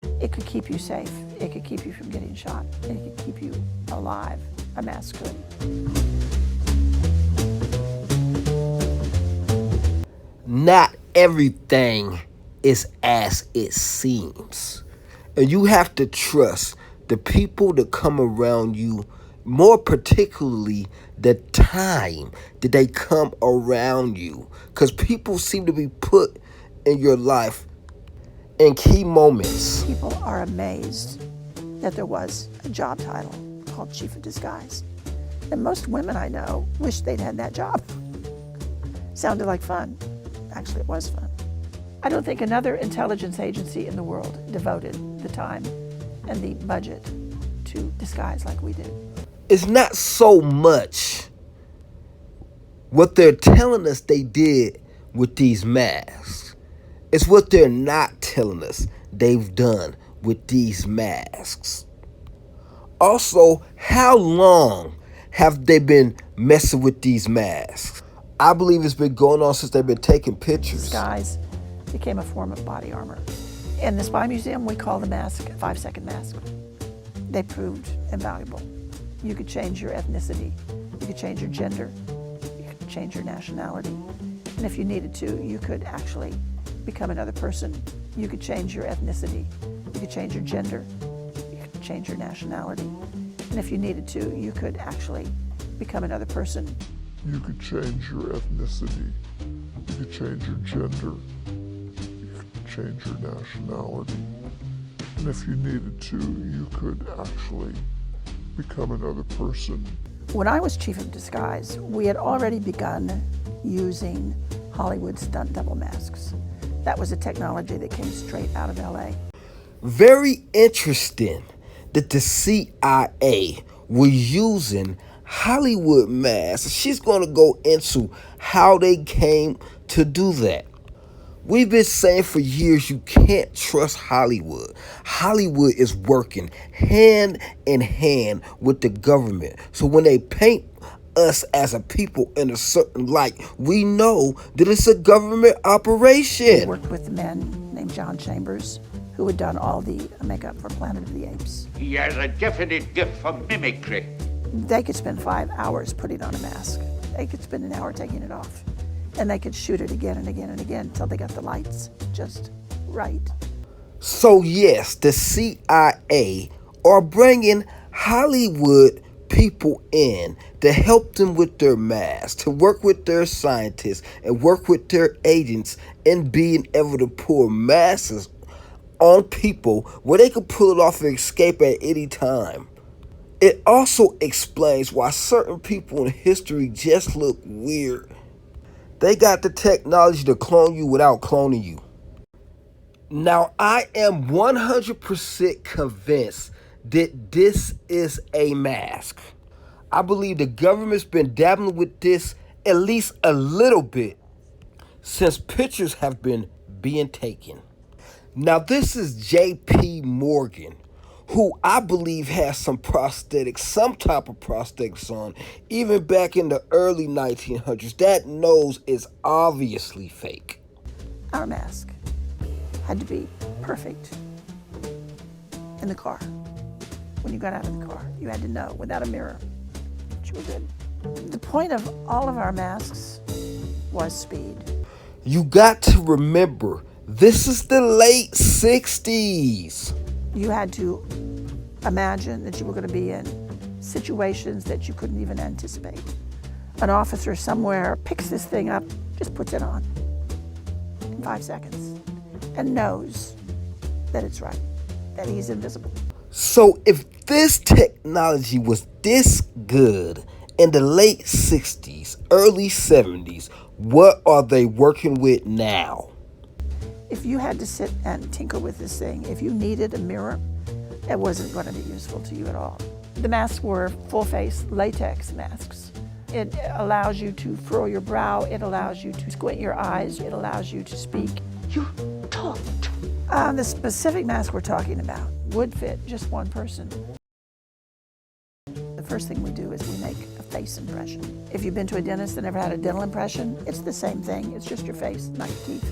It could keep you safe. It could keep you from getting shot. It could keep you alive. A mask could. Not everything is as it seems. And you have to trust the people that come around you, more particularly the time that they come around you. Because people seem to be put in your life in key moments. People are amazed that there was a job title called Chief of Disguise. And most women I know wish they'd had that job. Sounded like fun. Actually, it was fun. I don't think another intelligence agency in the world devoted the time and the budget to disguise like we did. It's not so much what they're telling us they did with these masks. It's what they're not telling us they've done with these masks. Also, how long have they been messing with these masks? I believe it's been going on since they've been taking pictures. Disguise became a form of body armor. In the Spy Museum, we call the mask a 5-second mask. They proved invaluable. You could change your ethnicity. You could change your gender. You could change your nationality. And if you needed to, you could actually become another person. You could change your ethnicity. You could change your gender. You could change your nationality. And if you needed to, you could actually become another person. You could change your ethnicity. You could change your gender. You could change your nationality. And if you needed to, you could actually become another person. When I was Chief of Disguise, we had already begun using Hollywood stunt double masks. That was a technology that came straight out of LA. Very interesting that the CIA was using Hollywood masks. She's going to go into how they came to do that. We've been saying for years you can't trust Hollywood. Hollywood is working hand in hand with the government. So when they paint us as a people in a certain light, we know that it's a government operation. I worked with a man named John Chambers, who had done all the makeup for Planet of the Apes. He has a definite gift for mimicry. They could spend 5 hours putting on a mask. They could spend an hour taking it off. And they could shoot it again and again and again until they got the lights just right. So yes, the CIA are bringing Hollywood people in to help them with their masks, to work with their scientists and work with their agents in being able to pull masks on people where they could pull it off and escape at any time. It also explains why certain people in history just look weird. They got the technology to clone you without cloning you. Now, I am 100% convinced that this is a mask. I believe the government's been dabbling with this at least a little bit since pictures have been being taken. Now, this is J.P. Morgan, who I believe has some prosthetics, some type of prosthetics on, even back in the early 1900s. That nose is obviously fake. Our mask had to be perfect in the car. When you got out of the car, you had to know without a mirror that you were good. The point of all of our masks was speed. You got to remember, this is the late 60s. You had to imagine that you were going to be in situations that you couldn't even anticipate. An officer somewhere picks this thing up, just puts it on in 5 seconds, and knows that it's right, that he's invisible. So if this technology was this good in the late 60s, early 70s, what are they working with now? If you had to sit and tinker with this thing, if you needed a mirror, it wasn't going to be useful to you at all. The masks were full-face latex masks. It allows you to furrow your brow, it allows you to squint your eyes, it allows you to speak. You talked. The specific mask we're talking about would fit just one person. The first thing we do is we make a face impression. If you've been to a dentist that never had a dental impression, it's the same thing. It's just your face, not your teeth.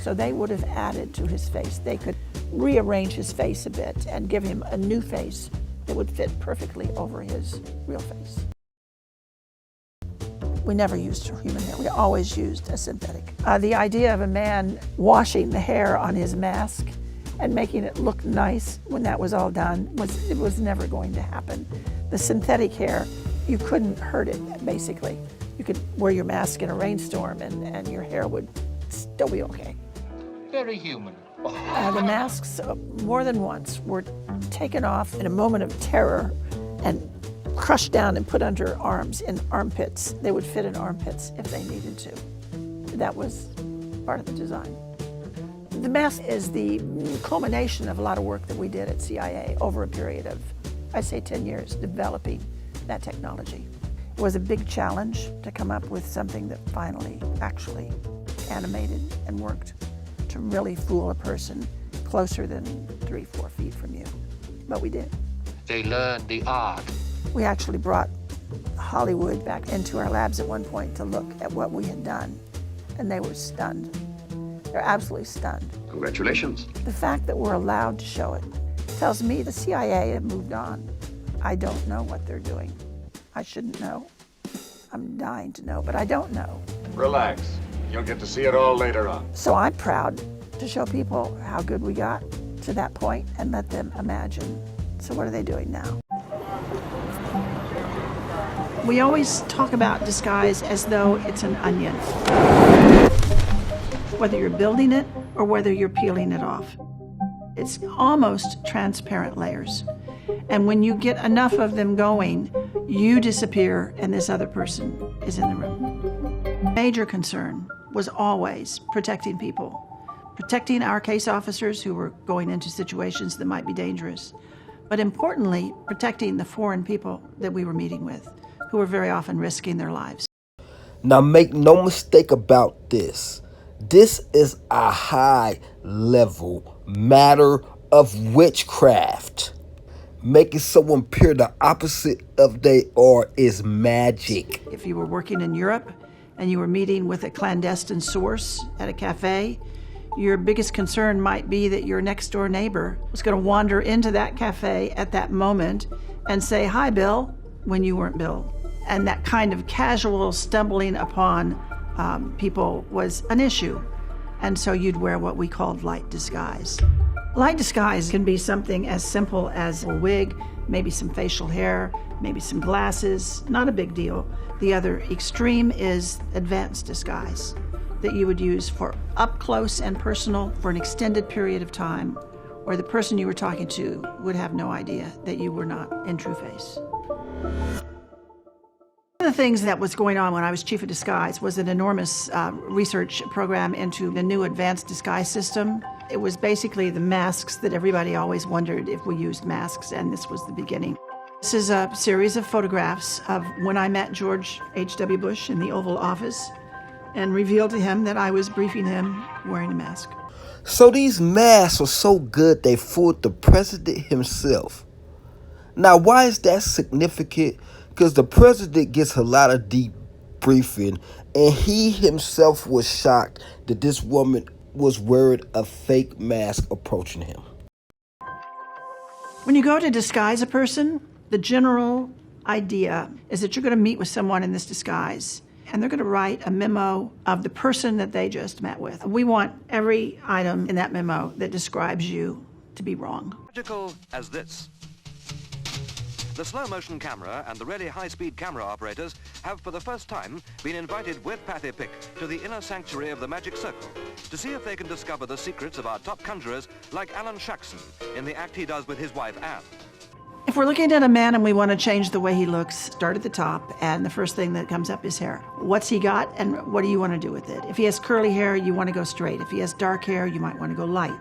So they would have added to his face. They could rearrange his face a bit and give him a new face that would fit perfectly over his real face. We never used human hair. We always used a synthetic. The idea of a man washing the hair on his mask and making it look nice when that was all done was never going to happen. The synthetic hair, you couldn't hurt it, basically. You could wear your mask in a rainstorm and your hair would still be okay. Very human. The masks, more than once, were taken off in a moment of terror and crushed down and put under arms in armpits. They would fit in armpits if they needed to. That was part of the design. The mask is the culmination of a lot of work that we did at C.I.A. over a period of, I'd say, 10 years, developing that technology. It was a big challenge to come up with something that finally actually animated and worked to really fool a person closer than 3-4 feet from you. But we did. They learned the art. We actually brought Hollywood back into our labs at one point to look at what we had done, and they were stunned. They're absolutely stunned. Congratulations. The fact that we're allowed to show it tells me the CIA have moved on. I don't know what they're doing. I shouldn't know. I'm dying to know, but I don't know. Relax. You'll get to see it all later on. So I'm proud to show people how good we got to that point and let them imagine. So what are they doing now? We always talk about disguise as though it's an onion. Whether you're building it or whether you're peeling it off. It's almost transparent layers. And when you get enough of them going, you disappear and this other person is in the room. Major concern was always protecting people. Protecting our case officers who were going into situations that might be dangerous. But importantly, protecting the foreign people that we were meeting with, who were very often risking their lives. Now make no mistake about this. This is a high-level matter of witchcraft. Making someone appear the opposite of they are is magic. If you were working in Europe and you were meeting with a clandestine source at a cafe, your biggest concern might be that your next door neighbor was going to wander into that cafe at that moment and say, "Hi, Bill," when you weren't Bill. And that kind of casual stumbling upon people was an issue. And so you'd wear what we called light disguise. Light disguise can be something as simple as a wig, maybe some facial hair, maybe some glasses, not a big deal. The other extreme is advanced disguise that you would use for up close and personal for an extended period of time, or the person you were talking to would have no idea that you were not in true face. One of the things that was going on when I was chief of disguise was an enormous research program into the new advanced disguise system. It was basically the masks that everybody always wondered if we used masks, and this was the beginning. This is a series of photographs of when I met George H.W. Bush in the Oval Office and revealed to him that I was briefing him wearing a mask. So these masks are so good they fooled the president himself. Now why is that significant? Because the president gets a lot of deep briefing, and he himself was shocked that this woman was wearing a fake mask approaching him. When you go to disguise a person, the general idea is that you're going to meet with someone in this disguise, and they're going to write a memo of the person that they just met with. We want every item in that memo that describes you to be wrong. Logical as this. The slow-motion camera and the really high-speed camera operators have for the first time been invited with Pathy Pick to the inner sanctuary of the Magic Circle to see if they can discover the secrets of our top conjurers like Alan Shaxson in the act he does with his wife Anne. If we're looking at a man and we want to change the way he looks, start at the top, and the first thing that comes up is hair. What's he got and what do you want to do with it? If he has curly hair, you want to go straight. If he has dark hair, you might want to go light.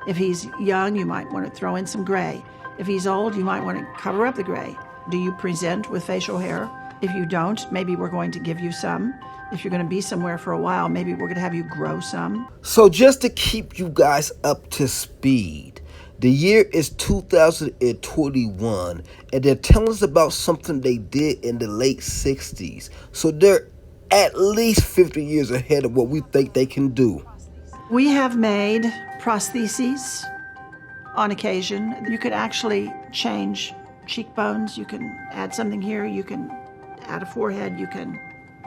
If he's young, you might want to throw in some gray. If he's old, you might want to cover up the gray. Do you present with facial hair? If you don't, maybe we're going to give you some. If you're going to be somewhere for a while, maybe we're going to have you grow some. So just to keep you guys up to speed, the year is 2021, and they're telling us about something they did in the late 60s. So they're at least 50 years ahead of what we think they can do. We have made prostheses on occasion. You could actually change cheekbones. You can add something here. You can add a forehead. You can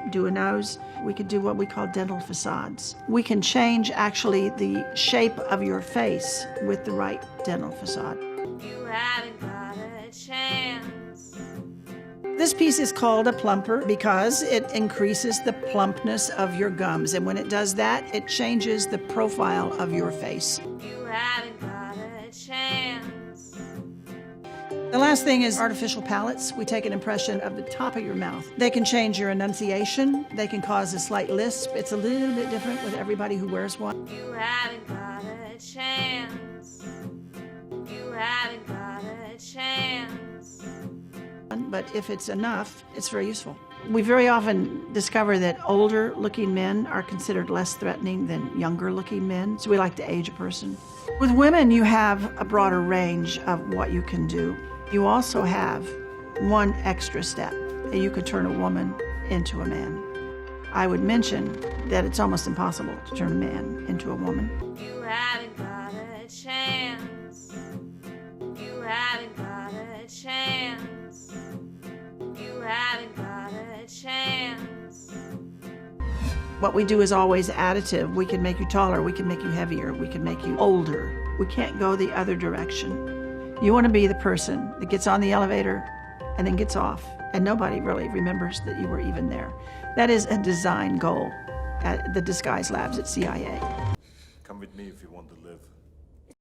do a nose. We could do what we call dental facades. We can change actually the shape of your face with the right dental facade. You haven't got a chance. This piece is called a plumper because it increases the plumpness of your gums. And when it does that, it changes the profile of your face. You haven't got a chance. The last thing is artificial palates. We take an impression of the top of your mouth. They can change your enunciation. They can cause a slight lisp. It's a little bit different with everybody who wears one. You haven't got a chance. You haven't got a chance. But if it's enough, it's very useful. We very often discover that older looking men are considered less threatening than younger looking men, so we like to age a person. With women, you have a broader range of what you can do. You also have one extra step. You could turn a woman into a man. I would mention that it's almost impossible to turn a man into a woman. You haven't got a chance. You haven't got a chance. You haven't got a chance. What we do is always additive. We can make you taller, we can make you heavier, we can make you older. We can't go the other direction. You want to be the person that gets on the elevator and then gets off, and nobody really remembers that you were even there. That is a design goal at the Disguise Labs at C.I.A. Come with me if you want to live.